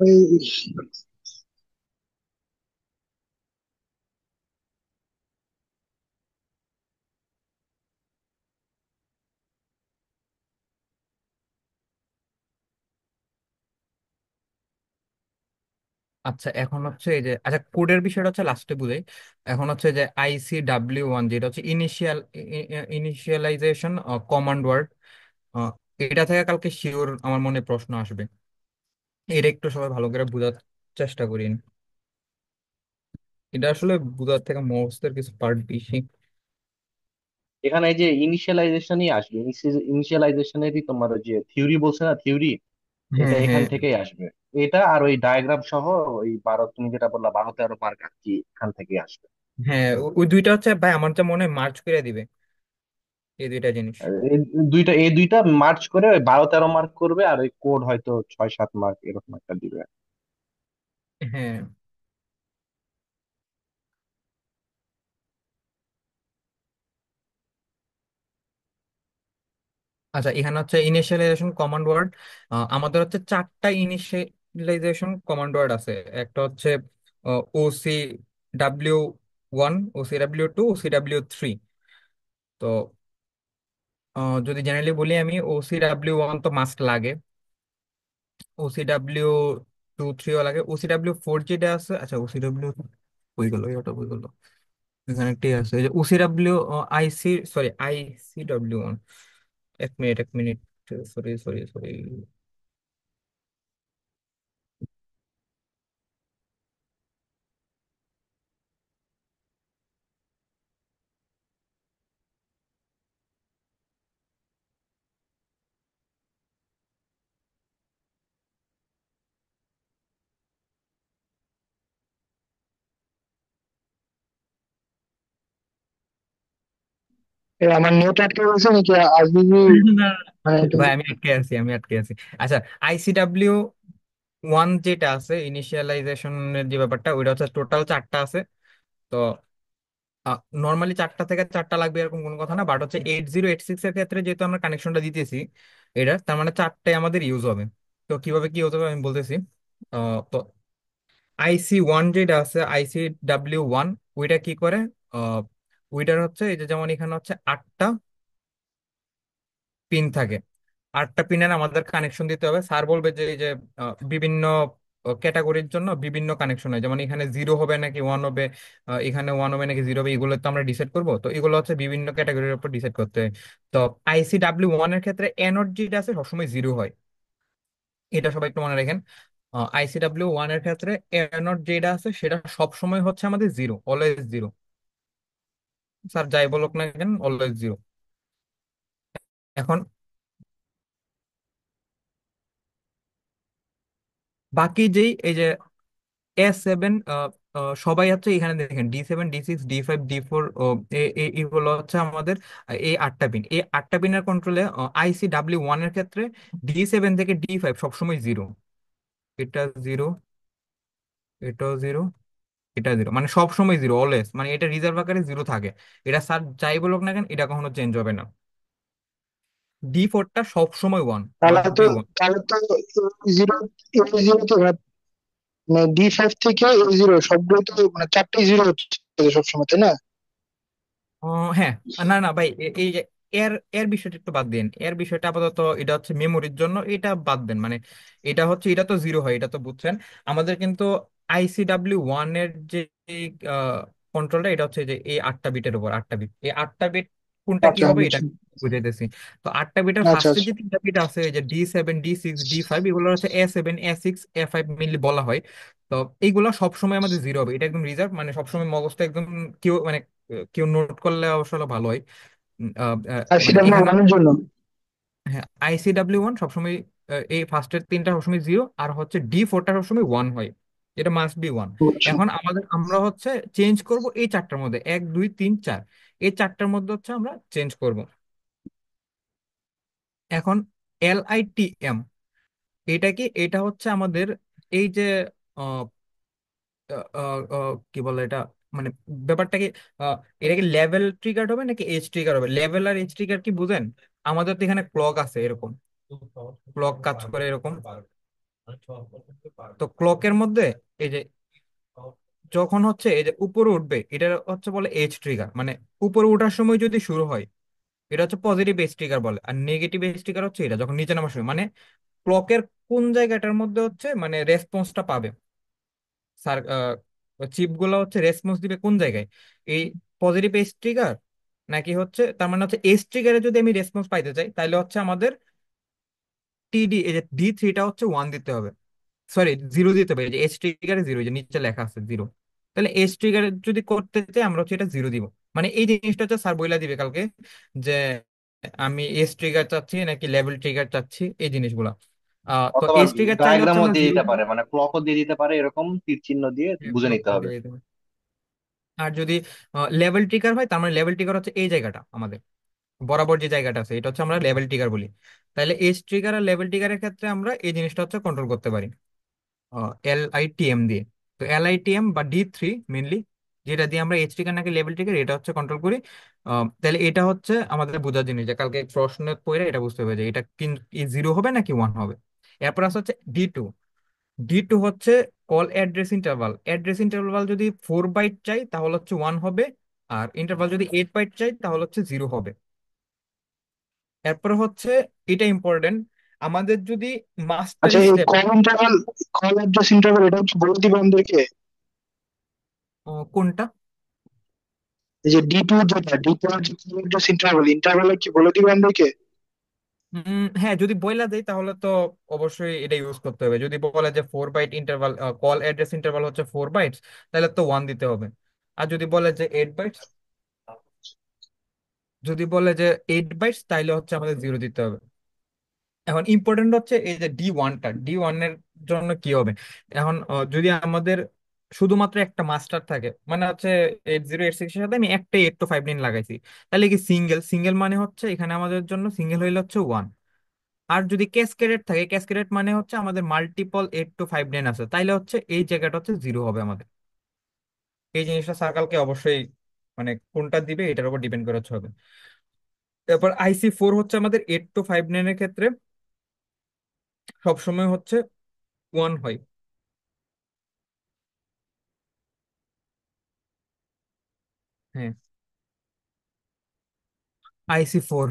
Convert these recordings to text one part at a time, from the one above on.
ওই আচ্ছা, এখন হচ্ছে এই যে আচ্ছা কোডের বিষয়টা হচ্ছে লাস্টে বুঝাই। এখন হচ্ছে যে ICW1, যেটা হচ্ছে ইনিশিয়ালাইজেশন কমান্ড ওয়ার্ড, এটা থেকে কালকে শিওর আমার মনে প্রশ্ন আসবে। এটা একটু সবাই ভালো করে বোঝার চেষ্টা করিন। এটা আসলে বোঝার থেকে মুখস্থের কিছু পার্ট বেশি। এখানে এই যে ইনিশিয়ালাইজেশনই আসবে, ইনিশিয়ালাইজেশনেরই তোমার ওই যে থিওরি বলছে না, থিওরি, এটা হ্যাঁ, এখান হ্যাঁ, থেকেই আসবে। এটা আর ওই ডায়াগ্রাম সহ ওই 12, তুমি যেটা বললা 12-13 মার্ক আর কি, এখান থেকেই আসবে। হ্যাঁ, ওই দুইটা হচ্ছে ভাই আমার যা মনে হয় মার্চ করে দিবে এই দুইটা জিনিস। আর এই দুইটা মার্চ করে ওই 12-13 মার্ক করবে, আর ওই কোড হয়তো 6-7 মার্ক এরকম একটা দিবে। হ্যাঁ। আচ্ছা, এখানে হচ্ছে ইনিশিয়ালাইজেশন কমান্ড ওয়ার্ড। আমাদের হচ্ছে চারটা ইনিশিয়ালাইজেশন কমান্ড ওয়ার্ড আছে। একটা হচ্ছে OC W1, OC W2, OC W3। তো যদি জেনারেলি বলি আমি, OC W1 তো মাস্ট লাগে, OC W2 3ও লাগে, OC W4 যেটা আছে, আচ্ছা OC W বই গেল, এটা বই গেল, এখানে একটি আছে এই যে OC W IC W one. এক মিনিট, এক মিনিট, সরি, সরি, সরি। আমার নেট আটকে গেছে নাকি আজকে কি? না, মানে একটু ভাই আমি আটকে আছি, আমি আটকে আছি। আচ্ছা, ICW1 যেটা আছে ইনিশিয়ালাইজেশনের যে ব্যাপারটা, ওইটা হচ্ছে টোটাল চারটা আছে। তো নর্মালি চারটা থেকে চারটা লাগবে এরকম কোনো কথা না, বাট হচ্ছে 8086 এর ক্ষেত্রে যেহেতু আমরা কানেকশনটা দিতেছি, এটা তার মানে চারটায় আমাদের ইউজ হবে। তো কিভাবে কি হতে হবে আমি বলতেছি। তো IC1 যেটা আছে, ICW1, ওইটা কি করে, আহ, ওইটার হচ্ছে এই যে যেমন এখানে হচ্ছে আটটা পিন থাকে। আটটা পিনের আমাদের কানেকশন দিতে হবে। স্যার বলবে যে এই যে বিভিন্ন ক্যাটাগরির জন্য বিভিন্ন কানেকশন হয়, যেমন এখানে জিরো হবে নাকি ওয়ান হবে, এখানে ওয়ান হবে নাকি জিরো হবে, এগুলো তো আমরা ডিসাইড করবো। তো এগুলো হচ্ছে বিভিন্ন ক্যাটাগরির উপর ডিসাইড করতে হয়। তো ICW1 এর ক্ষেত্রে এনার্জিটা আছে সবসময় জিরো হয়, এটা সবাই একটু মনে রাখেন। ICW1 এর ক্ষেত্রে এনার্জি যেটা আছে সেটা সবসময় হচ্ছে আমাদের জিরো, অলওয়েজ জিরো। স্যার যাই বলুক না কেন, অলওয়েজ জিরো। এখন বাকি যেই এই যে S7, সবাই হচ্ছে এখানে দেখেন D7, D6, D5, D4, এগুলো হচ্ছে আমাদের এই আটটা পিন। এই আটটা পিনের কন্ট্রোলে ICW1 এর ক্ষেত্রে D7 থেকে D5 সবসময় জিরো। এটা জিরো, এটাও জিরো, এটা জিরো, মানে সবসময় জিরো, অলওয়েজ, মানে এটা রিজার্ভ আকারে জিরো থাকে। এটা স্যার যাই বলুক না কেন, এটা কখনো চেঞ্জ হবে না। D4টা সবসময় ওয়ান, তাহলে মাস্ট তো বি ওয়ান। তাহলে তো জিরো জিরো তো মানে D5 থেকে A0 সবগুলো তো মানে চারটে জিরো হচ্ছে সবসময়, তাই না? হ্যাঁ। না, না ভাই, এই যে এর এর বিষয়টা একটু বাদ দেন, এর বিষয়টা আপাতত এটা হচ্ছে মেমোরির জন্য, এটা বাদ দেন। মানে এটা হচ্ছে, এটা তো জিরো হয়, এটা তো বুঝছেন। আমাদের কিন্তু ICW1 এর যে কন্ট্রোলটা, এটা হচ্ছে যে এই আটটা বিটের উপর, আটটা বিট, এই আটটা বিট কোনটা কি আচ্ছা, হবে এটা বুঝছি। বুঝাইতেছি। তো আটটা বিটের আচ্ছা, ফার্স্টে আচ্ছা। যে তিনটা বিট আছে, এই যে D7, D6, D5, এগুলো হচ্ছে A7, A6, A5 মেনলি বলা হয়। তো এইগুলো সবসময় আমাদের জিরো হবে, এটা একদম রিজার্ভ, মানে সবসময় মগজটা একদম কেউ মানে কেউ নোট করলে অবশ্য হলো ভালো হয়। আর মানে সেটা আমার এখানে ওয়ানের জন্য। হ্যাঁ, ICW1 সবসময় এই ফার্স্টের তিনটা সবসময় জিরো, আর হচ্ছে D4টা সবসময় ওয়ান হয়, এটা মাস্ট বি ওয়ান। বুঝছি। এখন আমরা হচ্ছে চেঞ্জ করব এই চারটার মধ্যে, 1, 2, 3, 4, এই চারটার মধ্যে হচ্ছে আমরা চেঞ্জ করব। এখন LITM, এটা কি, এটা হচ্ছে আমাদের এই যে কি বলে এটা, মানে ব্যাপারটা কি, এটা কি লেভেল ট্রিগার হবে নাকি এজ ট্রিগার হবে? লেভেল আর এজ ট্রিগার কি বুঝেন? আমাদের তো এখানে ক্লক আছে এরকম, ক্লক কাজ করে এরকম। তো ক্লকের মধ্যে এই যে যখন হচ্ছে এই যে উপরে উঠবে এটা হচ্ছে বলে এজ ট্রিগার, মানে উপরে ওঠার সময় যদি শুরু হয় এটা হচ্ছে পজিটিভ এজ ট্রিগার বলে, আর নেগেটিভ এজ ট্রিগার হচ্ছে এটা যখন নিচে নামার সময়, মানে ক্লকের কোন জায়গাটার মধ্যে হচ্ছে মানে রেসপন্সটা পাবে, স্যার চিপ গুলো হচ্ছে রেসপন্স দিবে কোন জায়গায়, এই পজিটিভ এজ ট্রিগার নাকি হচ্ছে, তার মানে হচ্ছে এজ ট্রিগারে যদি আমি রেসপন্স পাইতে চাই তাহলে হচ্ছে আমাদের টিডি এই যে D3টা হচ্ছে 1 দিতে হবে, সরি 0 দিতে হবে, এই যে এস ট্রিগারে 0, যে নিচে লেখা আছে 0। তাহলে এস ট্রিগারে যদি করতে চাই আমরা হচ্ছে এটা 0 দিব, মানে এই জিনিসটা হচ্ছে স্যার বইলা দিবে কালকে যে আমি এস ট্রিগার চাচ্ছি নাকি লেভেল ট্রিগার চাচ্ছি এই জিনিসগুলা। তো অথবা এস ট্রিগার চাইলে হচ্ছে ডায়াগ্রামও আমরা দিয়ে 0 দিতে দিব। পারে, মানে ক্লকও দিয়ে দিতে পারে, এরকম তীর চিহ্ন দিয়ে বুঝে ব্লক নিতে করে হবে। দিয়ে দিতে হবে। আর যদি লেভেল ট্রিগার হয় তার মানে লেভেল ট্রিগার হচ্ছে এই জায়গাটা আমাদের বরাবর যে জায়গাটা আছে এটা হচ্ছে আমরা লেভেল ট্রিগার বলি। তাহলে এস ট্রিগার আর লেভেল ট্রিগারের ক্ষেত্রে আমরা এই জিনিসটা হচ্ছে কন্ট্রোল করতে পারি LITM দিয়ে। তো LITM বা D3 মেনলি, যেটা দিয়ে আমরা এইচ টিকার নাকি লেভেল টিকার এটা হচ্ছে কন্ট্রোল করি। তাহলে এটা হচ্ছে আমাদের বোঝার জিনিস যে কালকে প্রশ্ন পড়ে এটা বুঝতে হবে যে এটা কি 0 হবে নাকি 1 হবে। এরপর আছে হচ্ছে D2। D2 হচ্ছে call address interval, address interval যদি 4 বাইট চাই তাহলে হচ্ছে 1 হবে, আর ইন্টারভাল যদি 8 বাইট চাই তাহলে হচ্ছে 0 হবে। এরপর হচ্ছে এটা ইম্পর্টেন্ট, আমাদের যদি মাস্টার আচ্ছা, এই স্টেপ। কল অ্যাড্রেস ইন্টারভাল এটা কি বলে দিবে আমাদেরকে? কোনটা? এই যে D2 যেটা D2 এর যে কল অ্যাড্রেস ইন্টারভাল কি বলে দিবে আমাদেরকে? হ্যাঁ, যদি বইলা দেয় তাহলে তো অবশ্যই এটা ইউজ করতে হবে। যদি বলে যে 4 byte interval, call address interval হচ্ছে 4 বাইটস, তাহলে তো 1 দিতে হবে। আর যদি বলে যে 8 বাইটস, যদি বলে যে 8 বাইটস তাহলে হচ্ছে আমাদের 0 দিতে হবে। এখন ইম্পর্টেন্ট হচ্ছে এই যে D1 এর জন্য কি হবে। এখন যদি আমাদের শুধুমাত্র একটা মাস্টার থাকে, মানে হচ্ছে 8086 এর সাথে আমি একটা 8259 লাগাইছি, তাহলে কি সিঙ্গেল সিঙ্গেল মানে হচ্ছে এখানে আমাদের জন্য সিঙ্গেল হইলে হচ্ছে 1। আর যদি ক্যাসকেডেড থাকে, ক্যাসকেডেড মানে হচ্ছে আমাদের মাল্টিপল 8259 আছে, তাইলে হচ্ছে এই জায়গাটা হচ্ছে 0 হবে আমাদের। এই জিনিসটা সার্কেলকে অবশ্যই মানে কোনটা দিবে এটার উপর ডিপেন্ড করে হচ্ছে হবে। তারপর IC4 হচ্ছে আমাদের 8259 এর ক্ষেত্রে সবসময় হচ্ছে 1 হয়। হ্যাঁ, IC4,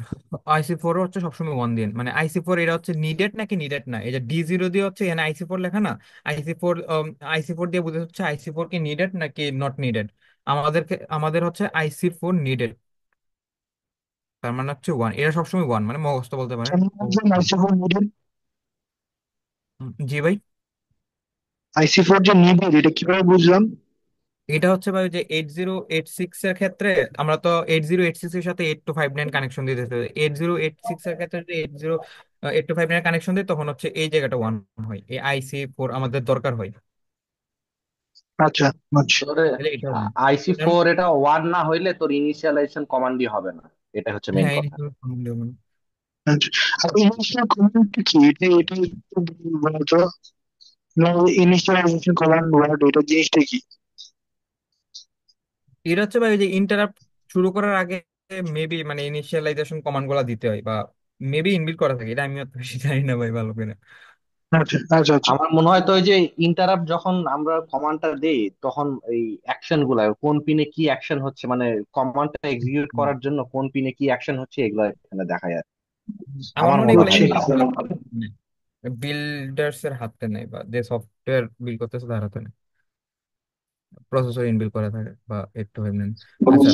IC4 হচ্ছে সবসময় 1 দিন, মানে IC4 এটা হচ্ছে নিডেড নাকি নিডেড না, এই যে D0 দিয়ে হচ্ছে এখানে IC4 লেখা না, আইসি ফোর দিয়ে বুঝে হচ্ছে IC4 কি নিডেড নাকি নট নিডেড। আমাদের হচ্ছে IC4 নিডেড, তার মানে হচ্ছে 1, এটা সবসময় 1, মানে মুখস্থ বলতে পারেন কেমন ও বুঝলাম 1। আইসি ফোর নিডেড? জি ভাই। আইসি ফোর যে নিডেড এটা কিভাবে বুঝলাম? এটা হচ্ছে ভাই যে 8086 এর ক্ষেত্রে আমরা তো 8086 এর সাথে 8259 কানেকশন দিতেছি, 8086 এর ক্ষেত্রে যদি 8259 কানেকশন দিই তখন হচ্ছে এই জায়গাটা 1 হয়, এই IC4 আমাদের দরকার হয়। আচ্ছা, আচ্ছা। তোর তাহলে এটা হবে। কারণ IC4 এটা ওয়ান না হইলে তোর ইনিশিয়ালাইজেশন কমান্ডই হবে না, এটা হচ্ছে মেইন হ্যাঁ এই কথা। আচ্ছা, আর ইনিশিয়াল কমান্ড কি? এটা একটু বলতো। ইনিশিয়ালাইজেশন কমান্ড ওয়ার্ড এটা জিনিসটা কি? এটা হচ্ছে ভাই ওই যে ইন্টারাপ্ট শুরু করার আগে মেবি মানে ইনিশিয়ালাইজেশন কমান্ড গুলা দিতে হয়, বা মেবি ইনবিল্ড করা থাকে, এটা আমি অত বেশি জানি না ভাই ভালো করে। আচ্ছা, আচ্ছা, আচ্ছা। আমার মনে হয় তো ওই যে ইন্টারাপ্ট যখন আমরা কমান্ডটা দেই তখন এই অ্যাকশন গুলা কোন পিনে কি অ্যাকশন হচ্ছে, মানে কমান্ডটা এক্সিকিউট হুম। করার জন্য কোন পিনে কি অ্যাকশন হচ্ছে এগুলো এখানে দেখা যায়। আমার আমার মনে হয় মনে এগুলো হয় বুঝছি। এটা। বিল্ডার্স এর হাতে নেই, বা যে সফটওয়্যার বিল্ড করতেছে তার হাতে নেই, প্রসেসর ইনবিল্ড করা থাকে বা একটু নেই। আচ্ছা,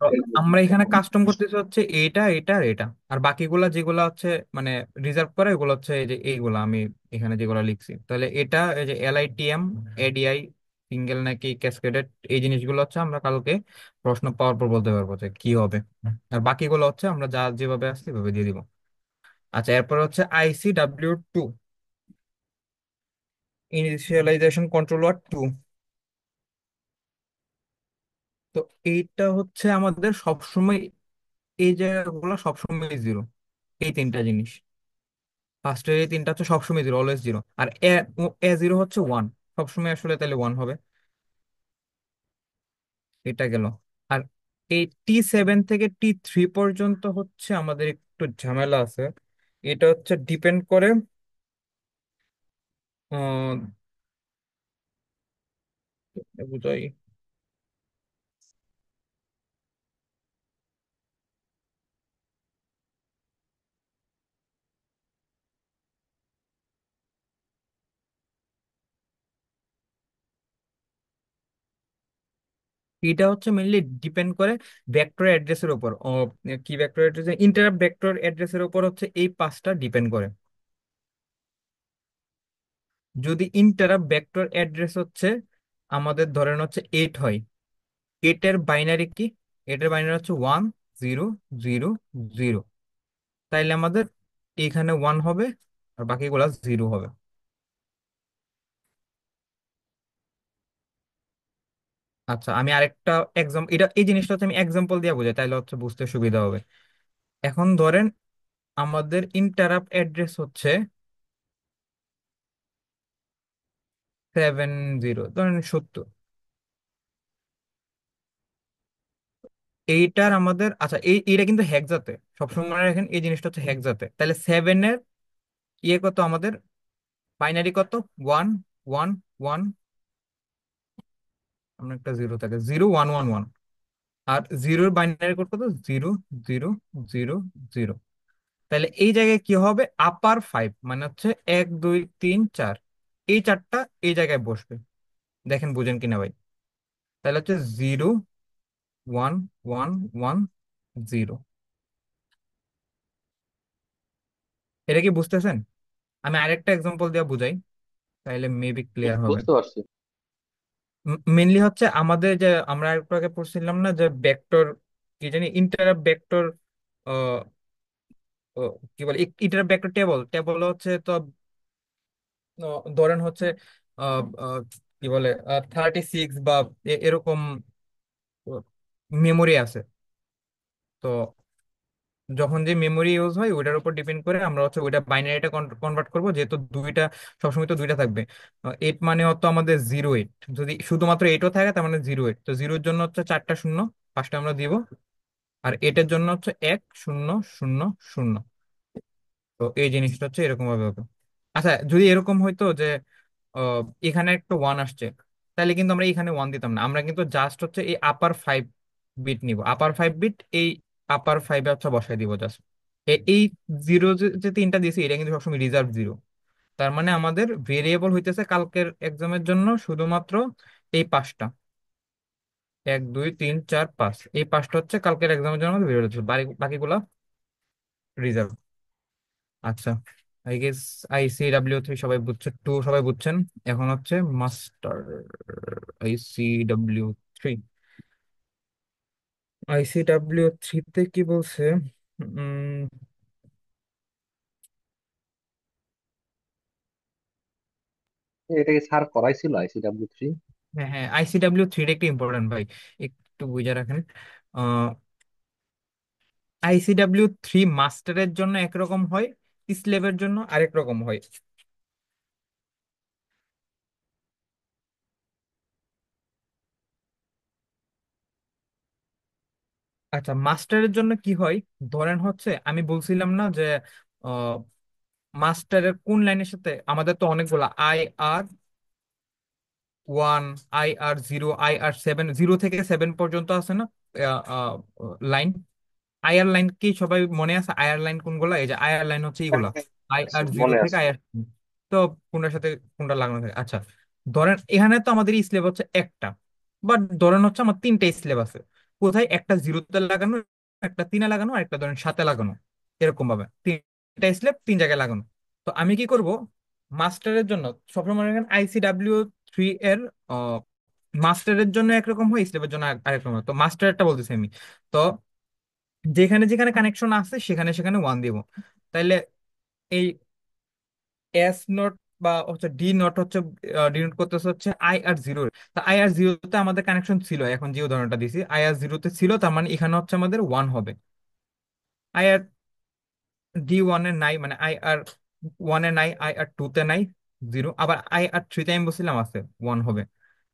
তো আমরা এখানে কাস্টম করতেছি হচ্ছে এটা এটা আর এটা, আর বাকিগুলা যেগুলা হচ্ছে মানে রিজার্ভ করা এগুলো হচ্ছে এই যে এইগুলা আমি এখানে যেগুলা লিখছি, তাহলে এটা এই যে LITM, ADI, সিঙ্গেল নাকি ক্যাসকেডেড, এই জিনিসগুলো হচ্ছে আমরা কালকে প্রশ্ন পাওয়ার পর বলতে পারবো যে কি হবে। আর বাকিগুলো হচ্ছে আমরা যা যেভাবে আসছে সেভাবে দিয়ে দিব। আচ্ছা, এরপর হচ্ছে ICW2, ইনিশিয়ালাইজেশন কন্ট্রোলার 2। তো এইটা হচ্ছে আমাদের সবসময় এই জায়গাগুলো সবসময় 0, এই তিনটা জিনিস ফার্স্টের এই তিনটা হচ্ছে সবসময় 0, অলওয়েজ 0। আর A0 হচ্ছে 1, সবসময় আসলে তাহলে 1 হবে। এটা গেল। আর এই T7 থেকে T3 পর্যন্ত হচ্ছে আমাদের একটু ঝামেলা আছে, এটা হচ্ছে ডিপেন্ড করে আহ, বুঝাই। এটা হচ্ছে মেইনলি ডিপেন্ড করে ভেক্টর অ্যাড্রেসের উপর। কি ভেক্টর অ্যাড্রেস? ইন্টারাপ্ট ভেক্টর অ্যাড্রেসের উপর হচ্ছে এই পাঁচটা ডিপেন্ড করে। যদি ইন্টারাপ্ট ভেক্টর অ্যাড্রেস হচ্ছে আমাদের ধরেন হচ্ছে 8 হয়, এটার বাইনারি কি? এটার বাইনারি হচ্ছে 1000, তাইলে আমাদের এখানে 1 হবে আর বাকিগুলা 0 হবে। আচ্ছা, আমি আরেকটা এক্সাম্পল, এটা এই জিনিসটা হচ্ছে আমি এক্সাম্পল দিয়ে বোঝাই, তাইলে হচ্ছে বুঝতে সুবিধা হবে। এখন ধরেন আমাদের ইন্টারাপ্ট অ্যাড্রেস হচ্ছে 70, ধরেন 70। এইটার আমাদের, আচ্ছা এইটা কিন্তু হেক্সাতে, সবসময় মনে রাখেন এই জিনিসটা হচ্ছে হেক্সাতে। তাহলে সেভেনের ইয়ে কত আমাদের? বাইনারি কত? ওয়ান ওয়ান ওয়ান, আমরা একটা জিরো থাকে, 0111। আর জিরোর বাইনারি কোড কত? 0 0 0 0। তাহলে এই জায়গায় কি হবে? আপার 5 মানে হচ্ছে 1 2 3 4, এই চারটা এই জায়গায় বসবে। দেখেন বুঝেন কিনা ভাই? তাহলে হচ্ছে 0 1 1 1 0। এটা কি বুঝতেছেন? আমি আরেকটা এক্সাম্পল দিয়ে বুঝাই, তাইলে মেবি ক্লিয়ার হবে। বুঝতে পারছি। মেনলি হচ্ছে আমাদের যে আমরা একটু আগে পড়ছিলাম না যে ভেক্টর, কি জানি, ইন্টারাপ্ট ভেক্টর, কি বলে, ইন্টারাপ্ট ভেক্টর টেবল টেবল হচ্ছে তো, ধরেন হচ্ছে আহ, আহ, কি বলে, 36 বা এরকম মেমোরি আছে। তো যখন যে মেমোরি ইউজ হয় ওইটার উপর ডিপেন্ড করে আমরা হচ্ছে ওইটা বাইনারিটা কনভার্ট করবো, যেহেতু দুইটা, সবসময় তো দুইটা থাকবে। 8 মানে হতো আমাদের 0 8, যদি শুধুমাত্র 8ও থাকে তার মানে 0 8। তো জিরোর জন্য হচ্ছে চারটা শূন্য, পাঁচটা আমরা দিব। আর এটার জন্য হচ্ছে 1 0 0 0। তো এই জিনিসটা হচ্ছে এরকম ভাবে হবে। আচ্ছা, যদি এরকম হইতো যে এখানে একটা 1 আসছে, তাহলে কিন্তু আমরা এখানে 1 দিতাম না, আমরা কিন্তু জাস্ট হচ্ছে এই আপার 5 বিট নিব। আপার 5 বিট, এই আপার 5-এ হচ্ছে বসাই দিব জাস্ট। এই জিরো যে যে তিনটা দিয়েছি এটা কিন্তু সবসময় রিজার্ভ জিরো। তার মানে আমাদের ভেরিয়েবল হইতেছে কালকের এক্সামের জন্য শুধুমাত্র এই পাঁচটা, 1 2 3 4 5, এই পাঁচটা হচ্ছে কালকের এক্সামের জন্য আমাদের ভেরিয়েবল ছিল, বাকিগুলা রিজার্ভ। আচ্ছা, আই গেস ICW3 সবাই বুঝছে, টু সবাই বুঝছেন। এখন হচ্ছে মাস্টার, ICW3। ICW3-তে কি বলছে? উম, এটা কি স্যার করাইছিল ICW3? হ্যাঁ হ্যাঁ, ICW3 একটা ইম্পর্টেন্ট ভাই, একটু বুঝে রাখেন। ICW3 মাস্টারের জন্য একরকম হয়, স্লেভের জন্য আরেক রকম হয়। আচ্ছা, মাস্টারের জন্য কি হয়? ধরেন হচ্ছে আমি বলছিলাম না যে মাস্টারের কোন লাইনের সাথে, আমাদের তো অনেকগুলা IR1, IR0, IR7, 0 থেকে 7 পর্যন্ত আছে না লাইন? আইআর লাইন কি সবাই মনে আছে? আইআর লাইন কোনগুলা? এই যে আইআর লাইন হচ্ছে হ্যাঁ এইগুলা, হ্যাঁ, আছে, IR জিরো মনে থেকে আছে। IR। তো কোনটার সাথে কোনটা লাগানো থাকে? আচ্ছা, ধরেন এখানে তো আমাদের স্লেভ হচ্ছে একটা, বাট ধরেন হচ্ছে আমার তিনটা স্লেভ আছে। কোথায়? একটা 0-তে লাগানো, একটা 3-এ লাগানো, আর একটা ধরেন 7-এ লাগানো। এরকম ভাবে তিনটা স্লেভ তিন জায়গায় লাগানো। তো আমি কি করব? মাস্টারের জন্য সবসময় মনে রাখেন ICW3 এর মাস্টারের জন্য একরকম হয়, স্লেভের জন্য আরেকরকম হয়। তো মাস্টারটা বলতেছি আমি। তো যেখানে যেখানে কানেকশন আছে সেখানে সেখানে 1 দিব। তাইলে এই S0 বা হচ্ছে D0 হচ্ছে ডিনোট করতেছে হচ্ছে IR0। তা IR0-তে আমাদের কানেকশন ছিল, এখন যে উদাহরণটা দিছি IR0-তে ছিল, তার মানে এখানে হচ্ছে আমাদের 1 হবে। IR D1-এ নাই, মানে IR1-এ নাই, IR2-তে নাই, 0। আবার IR3-তে আমি বলছিলাম আছে, 1 হবে।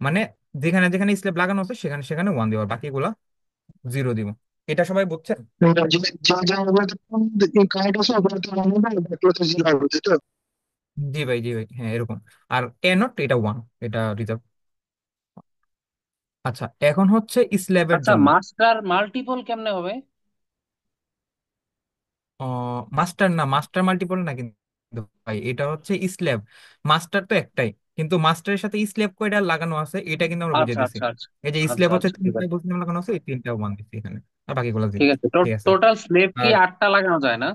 মানে যেখানে যেখানে স্ল্যাব লাগানো আছে সেখানে সেখানে 1 দিব, আর বাকিগুলা 0 দিব। এটা সবাই বুঝছেন? যে যে জায়গাগুলোতে কানেক্ট আছে ওগুলোতে 1 হবে, বাকিগুলোতে 0 হবে, তাই তো? জি ভাই, জি ভাই, হ্যাঁ এরকম। আর এ নট এটা ওয়ান, এটা রিজার্ভ। আচ্ছা, এখন হচ্ছে স্ল্যাবের আচ্ছা, জন্য। মাস্টার মাল্টিপল কেমনে হবে? মাস্টার না, মাস্টার মাল্টিপল না কিন্তু ভাই, এটা হচ্ছে স্ল্যাব। মাস্টার তো একটাই, কিন্তু মাস্টারের সাথে স্ল্যাব কয়টা লাগানো আছে এটা কিন্তু আমরা বুঝে আচ্ছা দিছি। আচ্ছা আচ্ছা। এই যে আচ্ছা স্ল্যাব হচ্ছে আচ্ছা, ঠিক তিনটা আছে। বলছিলাম লাগানো আছে, এই তিনটা ওয়ান দিচ্ছি এখানে, আর বাকিগুলো জিরো। ঠিক আছে, ঠিক আছে। টোটাল স্লেভ কি আর 8টা লাগানো যায় না?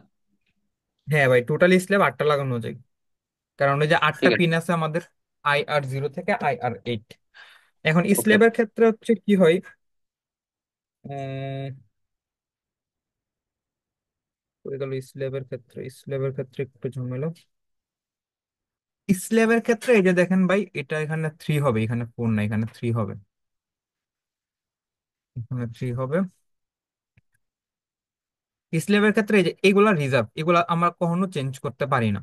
হ্যাঁ ভাই, টোটালি স্ল্যাব আটটা লাগানো যায়, কারণ ওই যে আটটা ঠিক আছে। পিন আছে আমাদের, IR0 থেকে IR8। এখন ওকে। স্ল্যাবের ক্ষেত্রে হচ্ছে কি হয়, উম, হয়ে গেল স্ল্যাবের ক্ষেত্রে, স্ল্যাবের ক্ষেত্রে একটু ঝামেলা। স্ল্যাবের ক্ষেত্রে এই যে দেখেন ভাই, এটা এখানে থ্রি হবে, এখানে ফোর না, এখানে থ্রি হবে, এখানে থ্রি হবে। স্ল্যাবের ক্ষেত্রে এই যে এগুলা রিজার্ভ, এগুলা আমরা কখনো চেঞ্জ করতে পারি না।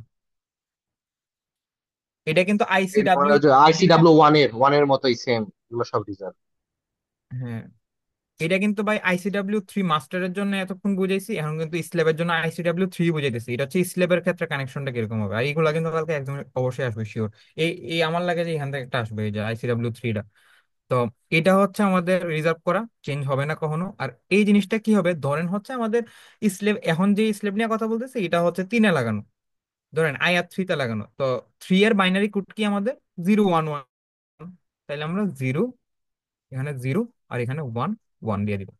এটা কিন্তু মানে আইসিডাব্লিউ। ওই যে আইসিডাব্লিউ ওয়ানের মতোই সেম, এগুলো সব রিজার্ভ। হ্যাঁ, এটা কিন্তু ভাই ICW3 মাস্টারের জন্য এতক্ষণ বুঝাইছি, এখন কিন্তু স্ল্যাবের জন্য ICW3 বুঝাইতেছি। এটা হচ্ছে স্ল্যাবের ক্ষেত্রে কানেকশনটা কিরকম হবে, আর এইগুলা কিন্তু কালকে একদম অবশ্যই আসবে শিওর। এই এই আমার লাগে যে এখান থেকে একটা আসবে, এই যে ICW3টা। তো এটা হচ্ছে আমাদের রিজার্ভ করা, চেঞ্জ হবে না কখনো। আর এই জিনিসটা কি হবে, ধরেন হচ্ছে আমাদের স্লেভ, এখন যে স্লেভ নিয়ে কথা বলতেছে এটা হচ্ছে তিনে লাগানো, ধরেন IR3 তে লাগানো, তো থ্রি এর বাইনারি কোড কি আমাদের 011। তাইলে আমরা জিরো, এখানে জিরো, আর এখানে ওয়ান, ওয়ান দিয়ে দিব,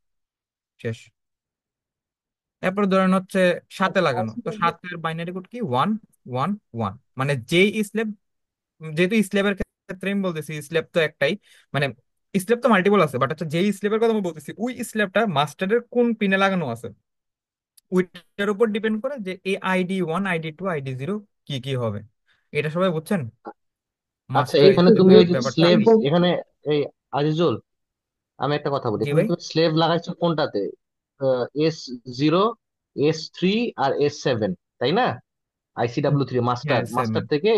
শেষ। এরপর ধরেন হচ্ছে সাতে লাগানো, তো সাতের বাইনারি কোড কি ওয়ান, ওয়ান, ওয়ান। মানে যেই স্লেভ, যেহেতু স্ল্যাবের ক্ষেত্রে আমি বলতেছি স্ল্যাব তো একটাই, মানে স্ল্যাব তো মাল্টিপল আছে, বাট হচ্ছে যেই স্ল্যাবের কথা আমি বলতেছি ওই স্ল্যাবটা মাস্টারের কোন পিনে লাগানো আছে ওইটার উপর ডিপেন্ড করে যে এই ID1, ID2, ID0 কি কি হবে। এটা সবাই বুঝছেন আচ্ছা, মাস্টার এখানে তুমি স্ল্যাবের ওই যে ব্যাপারটা? স্লেভ, এখানে এই আজিজুল, আমি একটা কথা বলি, জি এখানে ভাই। তুমি স্লেভ লাগাইছো কোনটাতে? S0, S3 আর S7, তাই না? আইসিডাব্লিউ3 মাস্টার, হ্যাঁ মাস্টার সেভেন। থেকে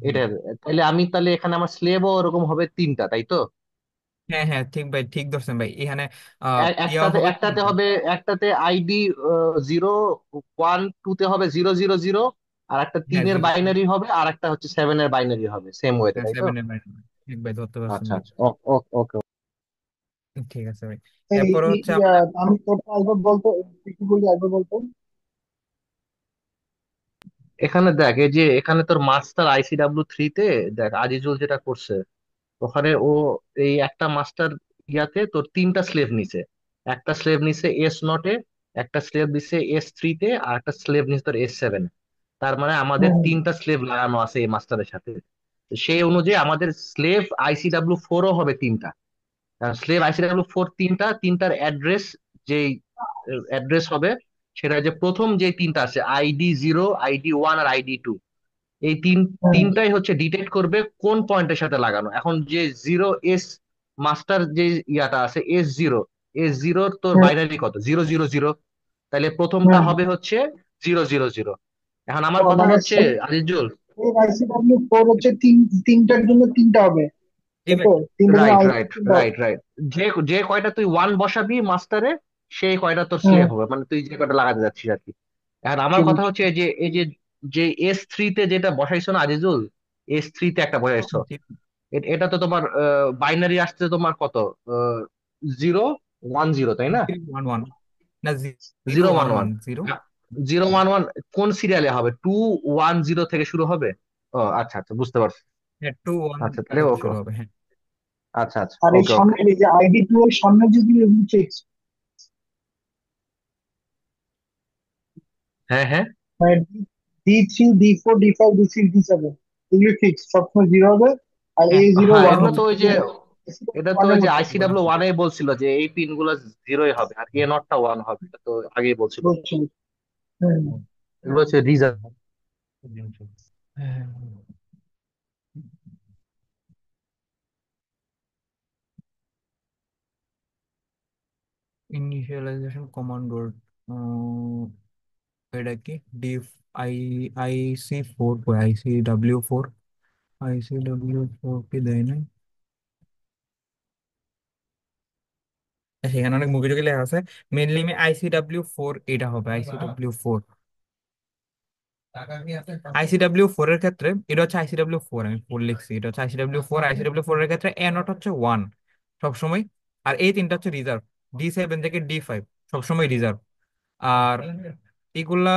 এটা। তাহলে আমি তাহলে এখানে আমার স্লেভও ওরকম হবে তিনটা, তাই তো? হ্যাঁ হ্যাঁ, ঠিক ভাই, ঠিক ধরছেন ভাই। এখানে ইয়া একটাতে হবে একটাতে তিনটা। হবে, একটাতে ID 0, 1, 2 তে হবে 0, 0, 0, আর একটা হ্যাঁ, তিনের জিরো। বাইনারি হবে, আর একটা হচ্ছে সেভেনের বাইনারি হবে, সেম ওয়েতে, হ্যাঁ, তাই তো? সেভেনের বাইরে। ঠিক ভাই, ধরতে পারছেন আচ্ছা ভাই। আচ্ছা, ওকে ওকে। ঠিক আছে ভাই। এই এরপর হচ্ছে আমাদের, আমি তোরটা একবার বলতো, কি বললি একবার বলতো। এখানে দেখ, এই যে এখানে তোর মাস্টার আইসিডাব্লিউ3 তে, দেখ আজিজুল যেটা করছে, ওখানে ও এই একটা মাস্টার ইয়াতে তোর তিনটা স্লেভ নিছে। একটা স্লেভ নিছে S0-এ, একটা স্লেভ নিছে S3-তে, আর একটা স্লেভ নিছে তোর S7। তার মানে আমাদের হুম, তিনটা স্লেভ লাগানো আছে এই মাস্টারের সাথে। তো সেই অনুযায়ী আমাদের স্লেভ ICW4-ও হবে তিনটা। স্লেভ ICW4 তিনটা, তিনটার অ্যাড্রেস, যেই অ্যাড্রেস হবে, সেটা যে প্রথম যে তিনটা আছে ID 0, ID 1 আর ID 2, এই হুম, তিনটাই হচ্ছে ডিটেক্ট করবে কোন পয়েন্টের সাথে লাগানো। এখন যে 0S মাস্টার যে ইয়াটা আছে, S0 তোর হুম, বাইনারি কত? 0, 0, 0। তাহলে প্রথমটা হুম। হবে হচ্ছে 0, 0, 0। এখন ও আমার কথা মানে হচ্ছে আজিজুল, ICW4 হচ্ছে তিনটার জন্য তিনটা হবে, জি তাই ভাই। তো? তিনটার জন্য রাইট আলাদা রাইট তিনটা হবে। রাইট রাইট, যে যে কয়টা তুই ওয়ান বসাবি মাস্টারে, সেই কয়টা তোর হুম, স্লেভ হবে, মানে তুই যে কয়টা লাগাতে যাচ্ছিস আর কি। এখন আমার ঠিক কথা আছে। হচ্ছে এই যে যে S3-তে যেটা বসাইছো না আজিজুল, S3-তে একটা বসাইছো, জি। এটা তো তোমার বাইনারি আসছে তোমার কত? 0, 1, 0, তাই না? 011, না, zero zero one one one one zero 0, 1, 1 কোন সিরিয়ালে হবে? 2, 1, 0 থেকে শুরু হবে? ও আচ্ছা আচ্ছা, বুঝতে পারছি। হ্যাঁ, টু ওয়ান আচ্ছা তাহলে থেকে ওকে, শুরু হবে, হ্যাঁ। আচ্ছা আচ্ছা, আর এই ওকে ওকে। সামনে এই যে ID2 এর সামনে যেগুলো এগুলো ফিক্স, হ্যাঁ হ্যাঁ। মানে D3, D4, D5, D6, D7 এগুলো ফিক্স, সবসময় জিরো হবে। আর A0 হ্যাঁ, ওয়ান এগুলো হবে, তো ওই যে, ঠিক আছে? এটা তো ওয়ানের ওই যে মধ্যে এগুলো। ICW1 বলছিল যে এই পিন গুলো জিরোই হবে, আর A0-টা 1 হবে, এটা তো আগেই বলছিল। বলছি। হুম। এগুলো হচ্ছে রিজার্ভ। ইনিশিয়ালাইজেশন কমান্ডোর, এটা কি? ডিফ আই IC4, ICW4, ICW4 কি দেয় না? সেখানে অনেক মুভি টুকি লেখা আছে, মেনলি আমি ICW4 এটা হবে, ICW4। আইসিডাব্লিউ ফোর এর ক্ষেত্রে এটা হচ্ছে আইসিডাব্লিউ ফোর, আমি ফোর লিখছি, এটা হচ্ছে আইসিডাব্লিউ ফোর। আইসিডাব্লিউ ফোর এর ক্ষেত্রে এ নট হচ্ছে ওয়ান সবসময়, আর এই তিনটা হচ্ছে রিজার্ভ, ডি সেভেন থেকে ডি ফাইভ সবসময় রিজার্ভ। আর এগুলা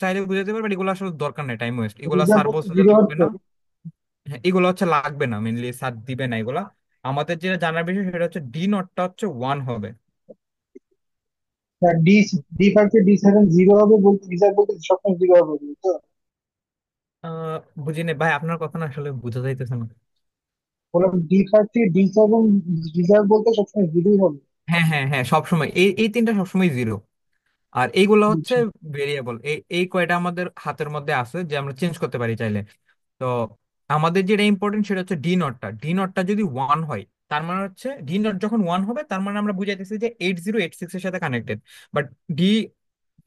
চাইলে বুঝাতে পারবে, এগুলো আসলে দরকার নেই, টাইম ওয়েস্ট, এগুলা রিজার্ভ স্যার বলছে যে জিরো লাগবে হচ্ছে। না। হ্যাঁ, এগুলো হচ্ছে লাগবে না, মেনলি স্যার দিবে না এগুলা। আমাদের যেটা জানার বিষয় সেটা হচ্ছে ডি নটটা হচ্ছে ওয়ান হবে। ডি ডি ফাইভ থেকে ডি সেভেন জিরো হবে বলতে, রিজার্ভ বলতে সবসময় জিরো হবে তো। আহ বুঝিনি ভাই, আপনার কথা না আসলে বোঝা যাইতেছে না। বললাম ডি ফাইভ থেকে ডি সেভেন রিজার্ভ বলতে সবসময় জিরোই হবে। হ্যাঁ হ্যাঁ হ্যাঁ, সবসময় এই এই তিনটা সবসময় জিরো। আর এইগুলো হচ্ছে বুঝছি। ভেরিয়েবল, এই এই কয়টা আমাদের হাতের মধ্যে আছে যে আমরা চেঞ্জ করতে পারি চাইলে। তো আমাদের যেটা ইম্পর্টেন্ট সেটা হচ্ছে ডি নটটা, ডি নটটা যদি ওয়ান হয় তার মানে হচ্ছে, ডি নট যখন ওয়ান হবে তার মানে আমরা বুঝাইতেছি যে 8086 এর সাথে কানেক্টেড। বাট ডি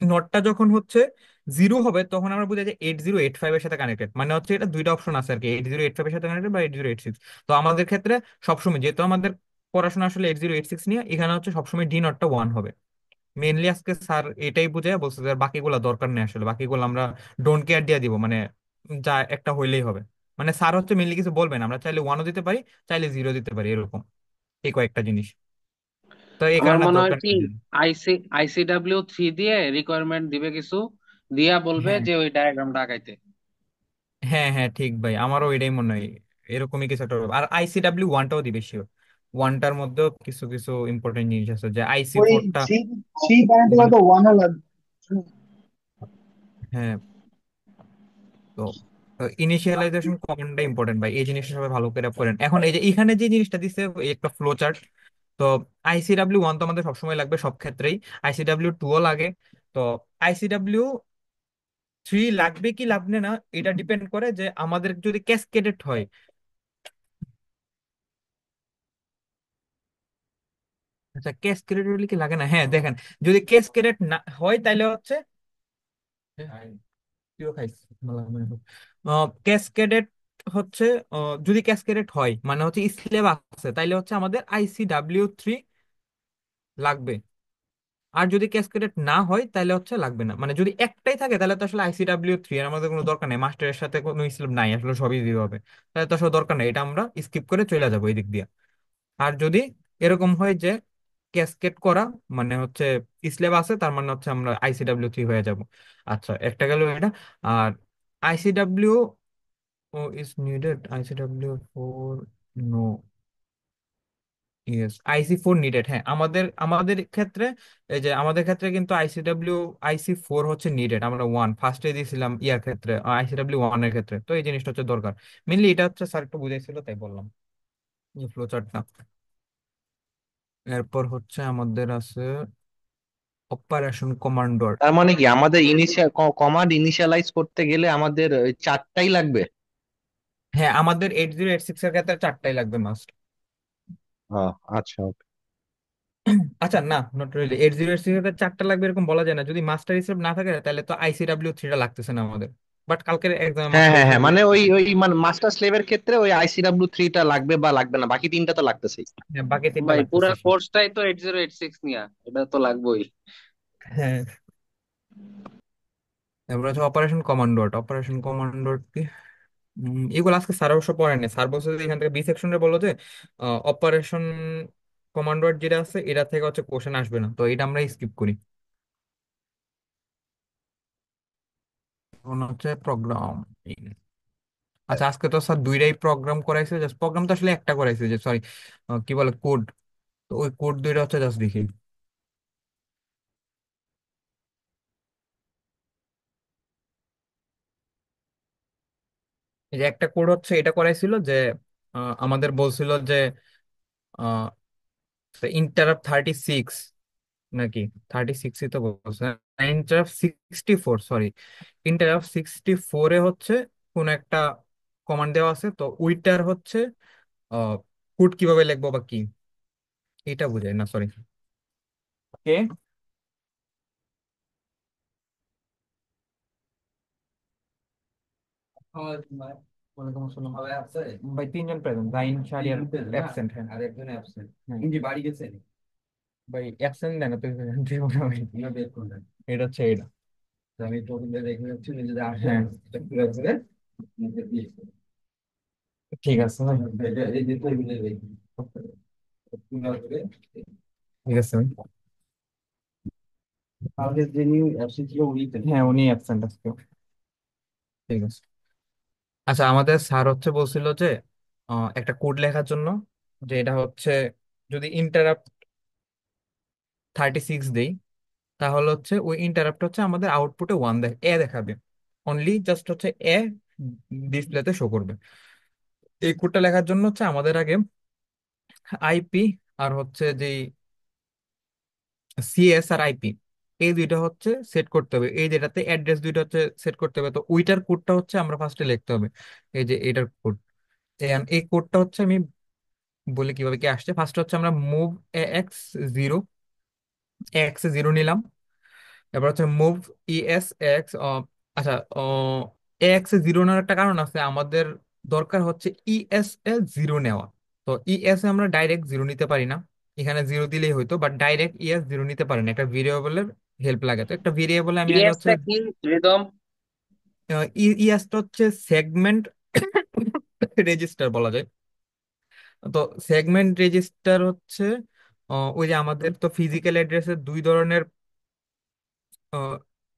নটটা যখন হচ্ছে জিরো হবে তখন আমরা বুঝাই যে 8085 এর সাথে কানেক্টেড, মানে হচ্ছে এটা দুইটা অপশন আছে আর কি, 8085 এর সাথে কানেক্টেড বা 8086। তো আমাদের ক্ষেত্রে সবসময়, যেহেতু আমাদের পড়াশোনা আসলে 8086 নিয়ে, এখানে হচ্ছে সবসময় ডি নটটা ওয়ান হবে। মেনলি আজকে স্যার এটাই বুঝাই বলছে যে বাকিগুলো দরকার নেই, আসলে বাকিগুলো আমরা ডোন্ট কেয়ার দিয়ে দিব, মানে যা একটা হইলেই হবে। মানে স্যার হচ্ছে মেনলি কিছু বলবেন, আমরা চাইলে ওয়ানও দিতে পারি, চাইলে জিরো দিতে পারি, এরকম এই কয়েকটা জিনিস। তো এই আমার কারণে মনে হয় দরকার কি, নেই। আইসিডাব্লিউ থ্রি দিয়ে রিকোয়ারমেন্ট দিবে কিছু, দিয়া বলবে হ্যাঁ যে ওই ডায়াগ্রামটা আঁকাইতে। হ্যাঁ হ্যাঁ ঠিক ভাই, আমারও এটাই মনে হয়, এরকমই কিছু একটা হবে। আর আইসিডাব্লিউ ওয়ানটাও দিবে শিওর, ওয়ানটার মধ্যেও কিছু কিছু ইম্পর্টেন্ট জিনিস আছে, যে আইসি ওই ফোরটা। থ্রি থ্রি কানেক্টে মানে হয়তো ওয়ানও লাগবে। হ্যাঁ, তো ইনিশিয়ালাইজেশন কমান্ডটা ইম্পর্টেন্ট ভাই, এই জিনিসটা সবাই ভালো করে পড়েন। এখন এই যে এখানে যে জিনিসটা দিচ্ছে, এই একটা ফ্লো চার্ট। তো আইসিডাব্লিউ ওয়ান তো আমাদের সবসময় লাগবে সব ক্ষেত্রেই, আইসিডাব্লিউ টু ও লাগে। তো আইসিডাব্লিউ থ্রি লাগবে কি লাগবে না, এটা ডিপেন্ড করে যে আমাদের যদি ক্যাসকেডেড হয়। আচ্ছা, ক্যাসকেডেড হলে কি লাগে না, হ্যাঁ দেখেন, যদি ক্যাসকেডেড না হয় তাহলে হচ্ছে ক্যাসকেডেড হচ্ছে, যদি ক্যাসকেডেড হয় মানে হচ্ছে স্ল্যাব আছে, তাইলে হচ্ছে আমাদের আইসিডাব্লিউ থ্রি লাগবে। আর যদি ক্যাসকেডেড না হয় তাহলে হচ্ছে লাগবে না, মানে যদি একটাই থাকে তাহলে তো আসলে আইসিডাব্লিউ থ্রি এর আমাদের কোনো দরকার নেই, মাস্টারের সাথে কোনো স্ল্যাব নাই, আসলে সবই জিরো হবে। তাহলে তো আসলে দরকার নেই, এটা আমরা স্কিপ করে চলে যাবো এই দিক দিয়ে। আর যদি এরকম হয় যে ক্যাসকেড করা মানে হচ্ছে স্ল্যাব আছে, তার মানে হচ্ছে আমরা আইসিডাব্লিউ থ্রি হয়ে যাব। আচ্ছা, একটা গেল এটা। আর ICW is needed, ICW four no, yes IC four needed. হ্যাঁ, আমাদের আমাদের ক্ষেত্রে, এই যে আমাদের ক্ষেত্রে কিন্তু আইসিডাব্লিউ আইসি ফোর হচ্ছে নিডেড, আমরা ওয়ান ফার্স্টে দিয়েছিলাম ইয়ার ক্ষেত্রে, আইসিডাব্লিউ ওয়ান এর ক্ষেত্রে। তো এই জিনিসটা হচ্ছে দরকার, মেনলি এটা হচ্ছে স্যার একটু বুঝাইছিল তাই বললাম, এই ফ্লো চার্টটা। এরপর হচ্ছে আমাদের আছে অপারেশন কমান্ডার। তার মানে কি আমাদের ইনিশিয়াল কমান্ড ইনিশিয়ালাইজ করতে গেলে আমাদের ওই চারটাই লাগবে? হ্যাঁ, আমাদের 8086 এর ক্ষেত্রে চারটাই লাগবে মাস্ট। আচ্ছা। আচ্ছা না, নট রিয়েলি 8086 এর ক্ষেত্রে চারটা লাগবে এরকম বলা যায় না, যদি মাস্টার হিসেবে না থাকে তাহলে তো আইসিডাব্লিউ থ্রিটা লাগতেছে না আমাদের। বাট কালকের এক্সামে হ্যাঁ মাস্টার হ্যাঁ হ্যাঁ, হিসেবে, মানে ওই ওই মানে মাস্টার স্লেভের ক্ষেত্রে ওই আইসিডাব্লিউ থ্রিটা লাগবে বা লাগবে না, বাকি তিনটা তো লাগতেছেই। হ্যাঁ বাকি তিনটা ভাই পুরা লাগতেছে। কোর্সটাই তো 8086 নিয়া, এটা তো লাগবেই। হ্যাঁ, তারপর হচ্ছে অপারেশন কমান্ডার। অপারেশন কমান্ডার কি, এগুলো আজকে স্যার অবশ্য পড়েনি, স্যার বলছে যে এখান থেকে বি সেকশনে বললো যে অপারেশন কমান্ডার যেটা আছে এটা থেকে হচ্ছে কোশ্চেন আসবে না, তো এটা আমরা স্কিপ করি। এখন হচ্ছে প্রোগ্রাম। আচ্ছা, আজকে তো স্যার দুইটাই প্রোগ্রাম করাইছে, জাস্ট প্রোগ্রাম তো আসলে একটা করাইছে, যে সরি কি বলে কোড। তো ওই কোড দুইটা হচ্ছে জাস্ট দেখি। এই যে একটা কোড হচ্ছে এটা করাইছিল যে আমাদের বলছিল যে ইন্টারাপ্ট 36 নাকি 36ই তো বলছে, ইন্টারাপ্ট 64, সরি ইন্টারাপ্ট 64-এ হচ্ছে কোন একটা কমান্ড দেওয়া আছে, তো ওইটার হচ্ছে কোড কিভাবে লিখবো বা কি, এটা বুঝাই না, সরি। কে ওয়ালাইকুম আসসালাম। ভাই তিনজন প্রেজেন্ট, জাইন শাহরিয়ার অ্যাবসেন্ট। হ্যাঁ আর একজন অ্যাবসেন্ট, ইঞ্জি বাড়ি গেছে ভাই, অ্যাবসেন্ট দেন তো, এটা হচ্ছে এটা। হ্যাঁ, ঠিক আছে ভাই। ঠিক আছে ভাই। হ্যাঁ, উনি অ্যাবসেন্ট আজকে। ঠিক আছে। আচ্ছা, আমাদের স্যার হচ্ছে বলছিল যে একটা কোড লেখার জন্য, যে এটা হচ্ছে যদি ইন্টারাপ্ট 36 দেই, তাহলে হচ্ছে ওই ইন্টারাপ্ট হচ্ছে আমাদের আউটপুটে এ দেখাবে, অনলি জাস্ট হচ্ছে এ ডিসপ্লেতে শো করবে। এই কোডটা লেখার জন্য হচ্ছে আমাদের আগে আইপি আর হচ্ছে যে সিএস আর আইপি, এই দুইটা হচ্ছে সেট করতে হবে, এই যেটাতে অ্যাড্রেস দুইটা হচ্ছে সেট করতে হবে। তো ওইটার কোডটা হচ্ছে আমরা ফার্স্টে লিখতে হবে, এই যে এটার কোড। এই কোডটা হচ্ছে আমি বলি কিভাবে কি আসছে। ফার্স্ট হচ্ছে আমরা move x zero, x zero নিলাম। এবার হচ্ছে মুভ ইএস এক্স। আচ্ছা, এক্স জিরো নেওয়ার একটা কারণ আছে, আমাদের দরকার হচ্ছে ইএস এ জিরো নেওয়া। তো ইএস এ আমরা ডাইরেক্ট জিরো নিতে পারি না, এখানে জিরো দিলেই হয়তো, বাট ডাইরেক্ট ইএস জিরো নিতে পারি না, একটা ভেরিয়েবলের হেল্প লাগে। তো একটা ভেরিয়েবলে আমি আগে হচ্ছে ইএসটা কি রিদম? ইএসটা হচ্ছে সেগমেন্ট রেজিস্টার বলা যায়। তো সেগমেন্ট রেজিস্টার হচ্ছে ওই যে আমাদের তো ফিজিক্যাল অ্যাড্রেসের দুই ধরনের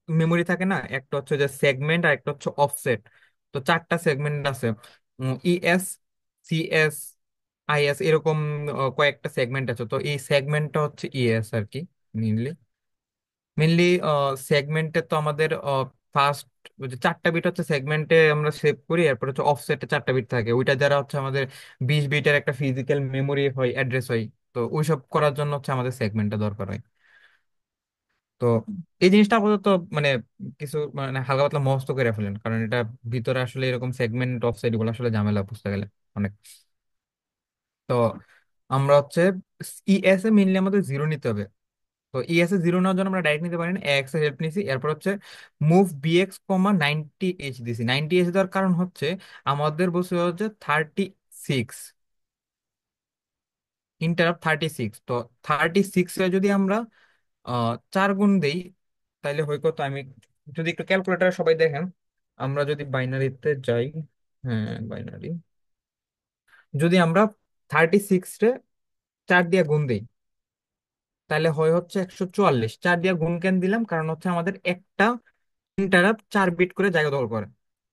মেমোরি থাকে না, একটা হচ্ছে যে সেগমেন্ট আর একটা হচ্ছে অফসেট। তো চারটা সেগমেন্ট আছে, ইএস, সিএস, আইএস, এরকম কয়েকটা সেগমেন্ট আছে। তো এই সেগমেন্টটা হচ্ছে ইএস আর কি। মেনলি মেনলি সেগমেন্টে তো আমাদের ফার্স্ট যে চারটা বিট হচ্ছে সেগমেন্টে আমরা সেভ করি, এরপর হচ্ছে অফসেটে চারটা বিট থাকে, ওইটা যারা হচ্ছে আমাদের 20 বিটের একটা ফিজিক্যাল মেমোরি হয়, অ্যাড্রেস হয়। তো ওইসব করার জন্য হচ্ছে আমাদের সেগমেন্টটা দরকার হয়। তো এই জিনিসটা আপাতত মানে কিছু মানে হালকা পাতলা মস্ত করে ফেলেন, কারণ এটা ভিতরে আসলে এরকম সেগমেন্ট অফ সাইড গুলো আসলে ঝামেলা বুঝতে গেলে অনেক। তো আমরা হচ্ছে ইএস এ মেনলি আমাদের জিরো নিতে হবে। তো ইএস এ জিরো নেওয়ার জন্য আমরা ডাইরেক্ট নিতে পারি না, এক্স এর হেল্প নিছি। এরপর হচ্ছে মুভ বিএক্স কমা 90H দিছি। 90H দেওয়ার কারণ হচ্ছে আমাদের বলছে হচ্ছে 36, ইন্টারাপ্ট 36। তো 36 যদি আমরা 4 গুণ দেই, তাইলে হয় কত, আমি যদি একটু ক্যালকুলেটার সবাই দেখেন, আমরা যদি বাইনারিতে যাই, হ্যাঁ বাইনারি, যদি আমরা 36 রে 4 দিয়ে গুণ দিই, তাহলে হয় হচ্ছে 144। 4 দিয়ে গুণ কেন দিলাম, কারণ হচ্ছে আমাদের একটা ইন্টারাপ্ট 4 বিট করে জায়গা দখল করে।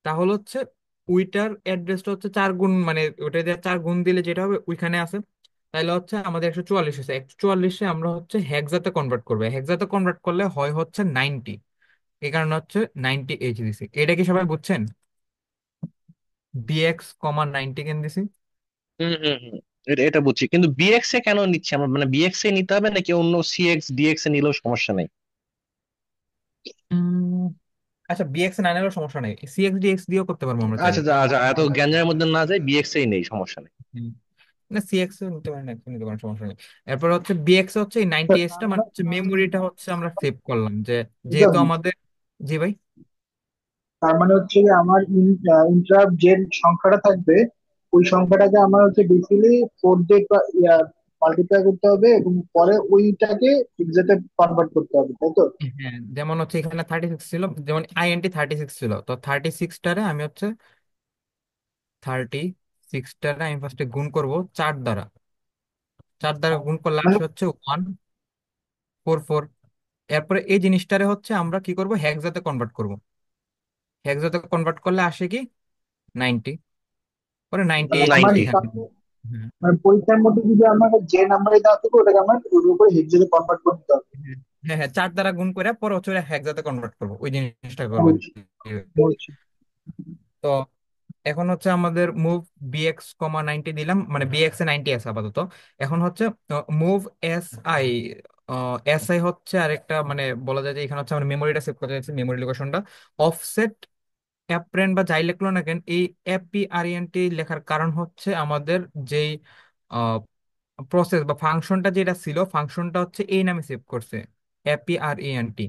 তাহলে হচ্ছে ওইটার অ্যাড্রেসটা হচ্ছে 4 গুণ, মানে ওইটা দিয়ে 4 গুণ দিলে যেটা হবে ওইখানে আছে। তাহলে হচ্ছে আমাদের 144 হচ্ছে, 144-এ আমরা হচ্ছে হেক্সাতে কনভার্ট করবো, হেক্সাতে কনভার্ট করলে হয় হচ্ছে 90। এই কারণে হচ্ছে 90H দিছি। এটা কি সবাই বুঝছেন? বিএক্স কমা 90 কেন দিছি? হম হম হম। এটা এটা বুঝছি, কিন্তু বিএক্স এ কেন নিচ্ছে আমরা? মানে বিএক্স এ নিতে হবে নাকি অন্য সিএক্স ডিএক্স এ নিলেও সমস্যা নেই? উম, আচ্ছা, বিএক্স না নিলেও সমস্যা নেই, সিএক্স ডিএক্স দিয়েও করতে পারবো আমরা চাইলে। আচ্ছা আচ্ছা আচ্ছা, এত গ্যাঞ্জামের মধ্যে না যাই, বিএক্স এই নেই, সমস্যা নেই। হুম। না, সিএক্স নিতে পারেন, একটু নিতে পারেন, সমস্যা নেই। এরপর হচ্ছে বিএক্স হচ্ছে এই 90H টা, মানে হচ্ছে মেমোরিটা হচ্ছে আমরা সেভ করলাম, যে যেহেতু বুঝলাম। আমাদের। জি ভাই। তার মানে হচ্ছে যে আমার ইন্টারাপ্ট যে সংখ্যাটা থাকবে, ওই সংখ্যাটাকে আমার হচ্ছে বেসিক্যালি 4 দিয়ে মাল্টিপ্লাই করতে হবে এবং পরে ওইটাকে এক্সাক্টে কনভার্ট করতে হবে, তাই তো? হ্যাঁ, যেমন হচ্ছে এখানে 36 ছিল, যেমন আইএনটি 36 ছিল, তো 36টারে আমি হচ্ছে 36টারে আমি ফার্স্টে গুণ করব 4 দ্বারা। 4 দ্বারা গুণ করলে মানে আসে হচ্ছে 144। এরপরে এই জিনিসটারে হচ্ছে আমরা কি করব, হেক্সাতে কনভার্ট করব। হেক্সাতে কনভার্ট করলে আসে কি 90, পরে নাইনটি মানে এইট আমার লিখতেই 90। থাকবে। হিসাবে হ্যাঁ, মানে পরীক্ষার মধ্যে যদি আমার যে নাম্বারে দেওয়া থাকে ওটাকে আমার ওর উপরে হেক্সাতে কনভার্ট করতে হবে। হ্যাঁ, হ্যাঁ, হ্যাঁ, 4 দ্বারা গুণ করে পরে হচ্ছে হেক্সাতে কনভার্ট করবো, ওই জিনিসটা করবেন। বলছি বলছি তো এখন হচ্ছে আমাদের মুভ বিএক্স কমা 90 দিলাম, মানে বিএক্স এ 90 আছে আপাতত। এখন হচ্ছে move S I. S I হচ্ছে আরেকটা, মানে বলা যায় যে এখানে হচ্ছে আমরা মেমোরিটা সেভ করতে চাইছি, মেমোরি লোকেশনটা। অফসেট অ্যাপ্রেন্ট বা যাই লেখলো না কেন, এই এপিআরইএনটি লেখার কারণ হচ্ছে আমাদের যেই প্রসেস বা ফাংশনটা যেটা ছিল, ফাংশনটা হচ্ছে এই নামে সেভ করছে, এপিআরইএনটি।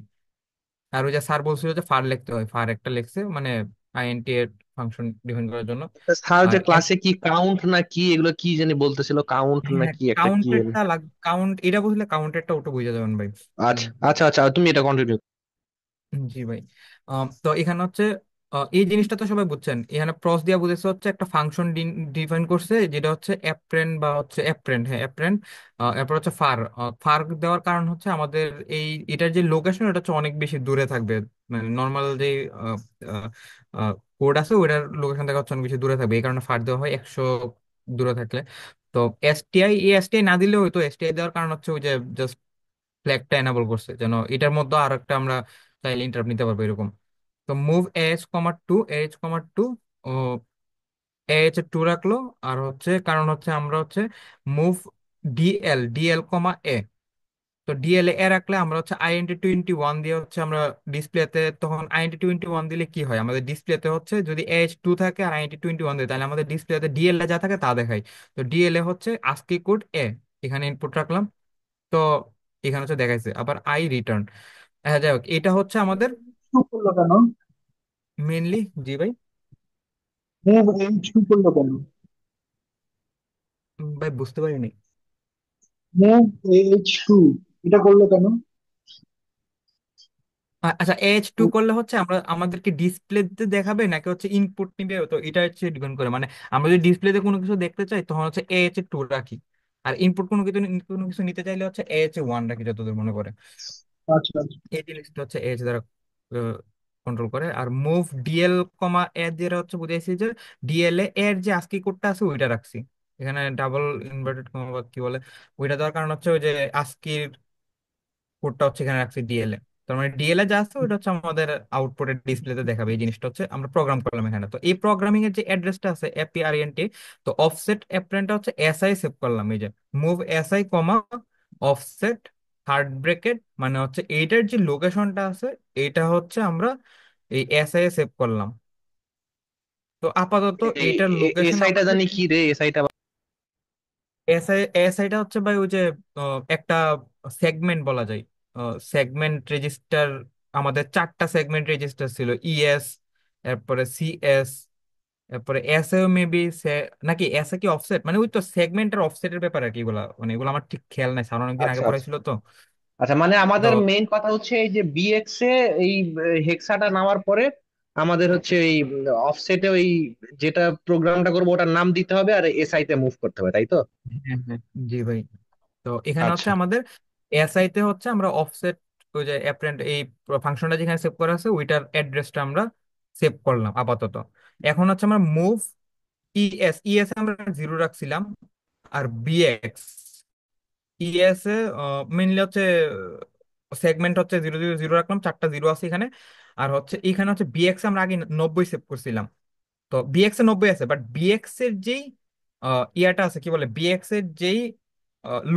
আর ওই যে স্যার বলছিল যে ফার লিখতে হয়, ফার একটা লিখছে, মানে আইএনটি এর ফাংশন ডিফাইন করার জন্য। স্যার আর যে ক্লাসে কি কাউন্ট না কি এগুলো কি জানি বলতেছিল, কাউন্ট না হ্যাঁ, কি একটা কি জানি। কাউন্টেরটা কাউন্ট, এটা বুঝলে কাউন্টেরটা ওটা বুঝে যাবেন ভাই। আচ্ছা আচ্ছা আচ্ছা, তুমি এটা কন্টিনিউ। জি ভাই। তো এখানে হচ্ছে এই জিনিসটা তো সবাই বুঝছেন, এখানে প্রস দিয়া বুঝেছে হচ্ছে একটা ফাংশন ডিফাইন করছে যেটা হচ্ছে অ্যাপ্রেন বা হচ্ছে অ্যাপ্রেন্ট, হ্যাঁ অ্যাপ্রেন্ট। এরপর হচ্ছে ফার। ফার দেওয়ার কারণ হচ্ছে আমাদের এই এটার যে লোকেশন এটা হচ্ছে অনেক বেশি দূরে থাকবে, মানে নর্মাল যে কোড আছে ওইটার লোকেশন থেকে হচ্ছে অনেক বেশি দূরে থাকবে, এই কারণে ফার দেওয়া হয় 100 দূরে থাকলে। তো এসটিআই না দিলেও হয়তো, এসটিআই দেওয়ার কারণ হচ্ছে ওই যে জাস্ট ফ্ল্যাগটা এনাবল করছে যেন এটার মধ্যে আর একটা আমরা চাইলে ইন্টারাপ্ট নিতে পারবো এরকম। তো মুভ AH, 2 ও AH 2 রাখলো। আর হচ্ছে কারণ হচ্ছে আমরা হচ্ছে মুভ DL, কমা A। তো ডিএল এ রাখলে আমরা হচ্ছে INT 21 দিয়ে হচ্ছে আমরা ডিসপ্লেতে, তখন INT 21 দিলে কি হয় আমাদের ডিসপ্লেতে হচ্ছে যদি AH 2 থাকে আর INT 21 দিয়ে, তাহলে আমাদের ডিসপ্লেতে ডিএল এ যা থাকে তা দেখায়। তো ডিএল এ হচ্ছে আস্কি কোড এ, এখানে ইনপুট রাখলাম। তো এখানে হচ্ছে দেখাইছে আবার রিটার্ন। হ্যাঁ যাই হোক, এটা হচ্ছে আমাদের টু করলো কেন? মেনলি। জি ভাই। মুভ এইচ টু করলো কেন? ভাই বুঝতে পারিনি। মুভ এইচ টু এটা করলো কেন? আচ্ছা, AH 2 করলে হচ্ছে আমরা আমাদেরকে ডিসপ্লেতে দেখাবে নাকি হচ্ছে ইনপুট নিবে, তো এটা হচ্ছে ডিপেন্ড করে। মানে আমরা যদি ডিসপ্লেতে কোনো কিছু দেখতে চাই তখন হচ্ছে AH 2 রাখি, আর ইনপুট কোনো কিছু নিতে চাইলে হচ্ছে AH 1 রাখি যতদূর মনে করে। আচ্ছা আচ্ছা। এই জিনিসটা হচ্ছে এজ দ্বারা কন্ট্রোল করে। আর মুভ DL, কমা A দিয়ে হচ্ছে বুঝাইছি যে ডিএল এর যে আস্কি কোডটা আছে ওইটা রাখছি এখানে, ডাবল ইনভার্টেড কমা বা কি বলে, ওইটা দেওয়ার কারণ হচ্ছে ওই যে আস্কির কোডটা হচ্ছে এখানে রাখছি ডিএল এ। তার মানে ডিএল এ যা আছে ওইটা হচ্ছে আমাদের আউটপুটের ডিসপ্লেতে দেখাবে, এই জিনিসটা হচ্ছে আমরা প্রোগ্রাম করলাম এখানে। তো এই প্রোগ্রামিং এর যে অ্যাড্রেসটা আছে APRENT, তো অফসেট অ্যাপ্রেন্টটা হচ্ছে এসআই সেভ করলাম, এই যে মুভ এসআই কমা অফসেট থার্ড ব্রেকেট, মানে হচ্ছে এইটার যে লোকেশনটা আছে এইটা হচ্ছে আমরা এই এসআই এ সেভ করলাম। তো আপাতত এইটার লোকেশন এসআইটা আমাদের, জানি কি রে, এসআইটা? এসআইটা হচ্ছে ভাই ওই যে একটা সেগমেন্ট বলা যায়, সেগমেন্ট রেজিস্টার। আমাদের 4টা সেগমেন্ট রেজিস্টার ছিল, ইএস, এরপরে সিএস, এরপরে এসএও মেবি, নাকি এসএ কি অফসেট, মানে ওই তো সেগমেন্টের অফসেটের ব্যাপার আর কি, এগুলা মানে এগুলো আমার ঠিক খেয়াল নাই, স্যার অনেকদিন আগে আচ্ছা আচ্ছা। পড়াইছিল তো। আচ্ছা, মানে তো আমাদের মেইন কথা হচ্ছে এই যে বিএক্স এ এই হেক্সাটা নামার পরে আমাদের হচ্ছে এই অফসেটে ওই যেটা প্রোগ্রামটা করবো ওটার নাম দিতে হবে আর এসআই তে মুভ করতে হবে, তাই তো? হ্যাঁ হ্যাঁ, জি ভাই। তো এখানে হচ্ছে আচ্ছা আমাদের এসআই তে হচ্ছে আমরা অফসেট, ওই যে অ্যাপারেন্ট এই ফাংশনটা যেখানে সেভ করা আছে ওইটার অ্যাড্রেসটা আমরা সেভ করলাম আপাতত। এখন হচ্ছে আমরা মুভ ইএস এ আমরা 0 রাখছিলাম। আর বিএক্স ইএস এ মেনলি হচ্ছে সেগমেন্ট হচ্ছে 0 0 0 রাখলাম, 4টা 0 আছে এখানে। আর হচ্ছে এখানে হচ্ছে বিএক্স আমরা আগে 90 সেভ করছিলাম। তো বিএক্স এ 90 আছে, বাট বিএক্স এর যেই ইয়াটা আছে কি বলে, বিএক্স এর যেই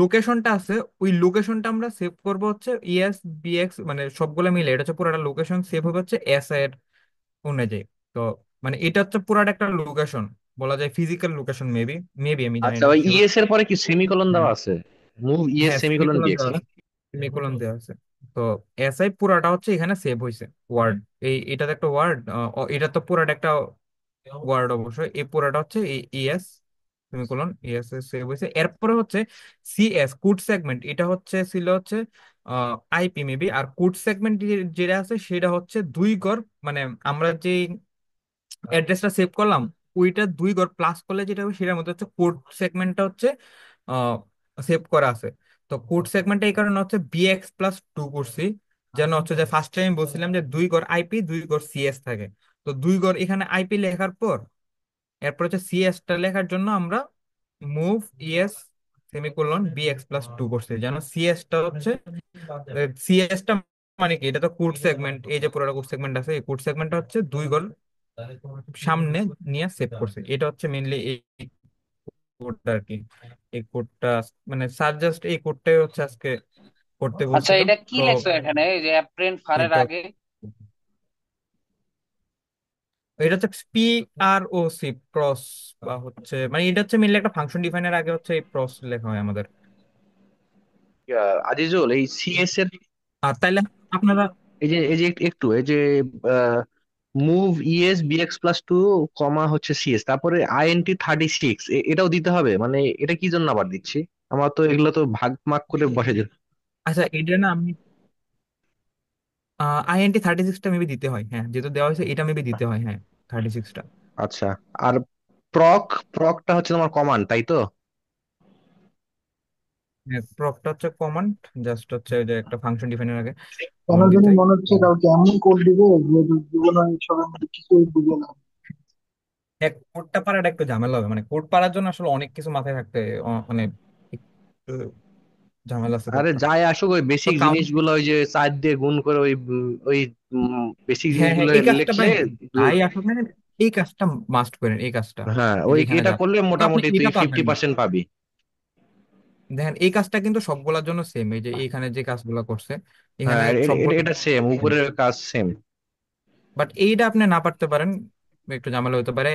লোকেশনটা আছে ওই লোকেশনটা আমরা সেভ করব হচ্ছে ইএস বিএক্স, মানে সবগুলো মিলে এটা হচ্ছে পুরোটা লোকেশন সেভ হবে হচ্ছে এস এর অনুযায়ী। তো মানে এটা হচ্ছে পুরাটা একটা লোকেশন, বলা যায় ফিজিক্যাল লোকেশন মেবি, আমি জানি আচ্ছা, না ওই শিওর। ইএস এর পরে কি সেমিকোলন দেওয়া আছে? মুভ ইএস হ্যাঁ সেমিকোলন সেমিকোলন বিএক্স দেওয়া না? আছে, সেমিকোলন দেওয়া আছে। তো এসআই পুরাটা হচ্ছে এখানে সেভ হয়েছে ওয়ার্ড, এটাতে একটা ওয়ার্ড, এটা তো পুরাটা একটা ওয়ার্ড অবশ্যই, এই পুরাটা হচ্ছে এই ইএস সেমিকোলন ইএস এ সেভ হয়েছে। এরপরে হচ্ছে সিএস কোড সেগমেন্ট, এটা হচ্ছে ছিল হচ্ছে আইপি মেবি। আর কোড সেগমেন্ট যেটা আছে সেটা হচ্ছে 2 ঘর, মানে আমরা যে অ্যাড্রেসটা সেভ করলাম ওইটা 2 ঘর প্লাস করলে যেটা হবে সেটার মধ্যে হচ্ছে কোড সেগমেন্টটা হচ্ছে সেভ করা আছে। তো কোড সেগমেন্টটা এই কারণে হচ্ছে BX+2 করছি, যেন হচ্ছে যে ফার্স্ট টাইম বলছিলাম যে 2 ঘর আইপি 2 ঘর সিএস থাকে। তো 2 ঘর এখানে আইপি লেখার পর এরপর হচ্ছে সিএস টা লেখার জন্য আমরা মুভ ইএস সেমিকোলন BX+2 করছি, যেন সিএস টা হচ্ছে, সিএস টা মানে কি, এটা তো কোড সেগমেন্ট, এই যে পুরোটা কোড সেগমেন্ট আছে এই কোড সেগমেন্টটা হচ্ছে 2 ঘর সামনে নিয়ে সেভ করছে, এটা হচ্ছে মেইনলি এই কোডটা আর কি। এই কোডটা মানে স্যার জাস্ট এই কোডটাই হচ্ছে আজকে করতে আচ্ছা, বলছিল। এটা কি তো লেখছো এখানে এই যে অ্যাপ্রেন্ট ফারের এইটা আগে? এটা হচ্ছে PROC প্রস, বা হচ্ছে মানে এটা হচ্ছে মেইনলি একটা ফাংশন ডিফাইনের আগে হচ্ছে এই প্রস লেখা হয় আমাদের। আজিজুল, এই সিএস এর আর তাইলে আপনারা, এই যে একটু এই যে মুভ ইএস বিএক্স+2 কমা হচ্ছে সিএস, তারপরে INT 36 এটাও দিতে হবে, মানে এটা কি জন্য আবার দিচ্ছি? আমার তো এগুলো তো ভাগ মাগ করে বসে যেত। আচ্ছা এটা না আমি, INT 36টা মেবি দিতে হয়, হ্যাঁ, যেহেতু দেওয়া হয়েছে এটা মেবি দিতে হয়, হ্যাঁ, 36টা। আচ্ছা। আর প্রক প্রকটা হচ্ছে তোমার কমান্ড, তাই তো? হ্যাঁ, প্রপটা হচ্ছে কমান্ড, জাস্ট হচ্ছে ওই যে একটা ফাংশন ডিফাইনের আগে কেন কমান্ড জানি দিতে হয়। মনে হচ্ছে হুম। কাউকে এমন কোড দিবে যে জীবনে সবার মধ্যে কিছুই বুঝে না। এক কোডটা পারাটা একটু ঝামেলা হবে, মানে কোড পারার জন্য আসলে অনেক কিছু মাথায় রাখতে মানে একটু ঝামেলা আছে আরে কোডটা। যাই আসুক, ওই তো বেসিক কাউন্ট, জিনিসগুলো ওই যে 4 দিয়ে গুণ করে ওই বেসিক হ্যাঁ হ্যাঁ, জিনিসগুলো এই কাজটা লিখলে ভাই দু- যাই আসুক মানে এই কাজটা মাস্ট করেন, এই কাজটা। হ্যাঁ, এই যে ওই এখানে এটা যা, করলে কিন্তু আপনি মোটামুটি তুই এটা পারবেন না। 50% পাবি। দেখেন এই কাজটা কিন্তু সবগুলোর জন্য সেম, এই যে এইখানে যে কাজগুলো করছে এখানে হ্যাঁ, সবগুলো, এটা সেম, উপরের কাজ সেম। বাট এইটা আপনি না পারতে পারেন, একটু ঝামেলা হতে পারে,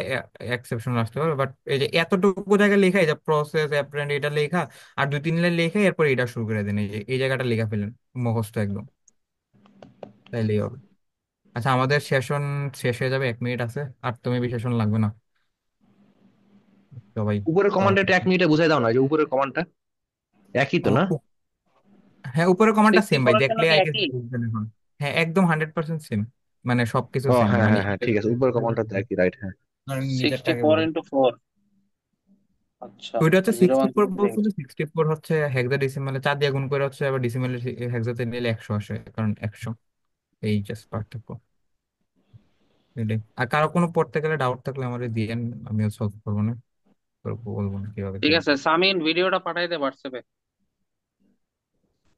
এক্সেপশন আসতে পারে। বাট এই যে এতটুকু জায়গায় লেখা, এই যে প্রসেস অ্যাপ্রেন্ড এটা লেখা, আর দুই তিন লাইন লেখা, এরপর এটা শুরু করে দেন, এই যে এই জায়গাটা লেখা ফেলেন মুখস্থ একদম, তাইলেই হবে। আচ্ছা, আমাদের সেশন শেষ হয়ে যাবে, 1 মিনিট আছে, আর তুমি সেশন লাগবে না সবাই। উপরের কমান্ডটা একটু 1 মিনিটে বুঝাই দাও না, এই যে উপরের কমান্ডটা একই তো না? হ্যাঁ, উপরের কমান্ডটা সেম 64 ভাই, এর জন্য দেখলে কি আই গেস একই? বুঝবেন এখন। হ্যাঁ, একদম 100% সেম, মানে সবকিছু ও সেমই হ্যাঁ মানে। হ্যাঁ হ্যাঁ, ঠিক আছে, উপরের কমান্ডটা তো একই, রাইট, হ্যাঁ। নিচেরটা সিক্সটি আগে ফোর বলি। ইন্টু ফোর আচ্ছা, ওইটা হচ্ছে zero sixty one four six বলছিল, 64 হচ্ছে হেক্সাডেসিমালে 4 দিয়ে গুণ করে হচ্ছে, আবার ডিসিমালে হেক্সাতে নিলে 100 আসে, কারণ 100, এই জাস্ট পার্থক্য এটাই। আর কারো কোনো পড়তে গেলে ডাউট থাকলে আমার দিয়েন, আমিও সলভ করবো না, বলবো না কিভাবে কি ঠিক হবে। আছে, সামিন ভিডিওটা পাঠাই দে হোয়াটসঅ্যাপে।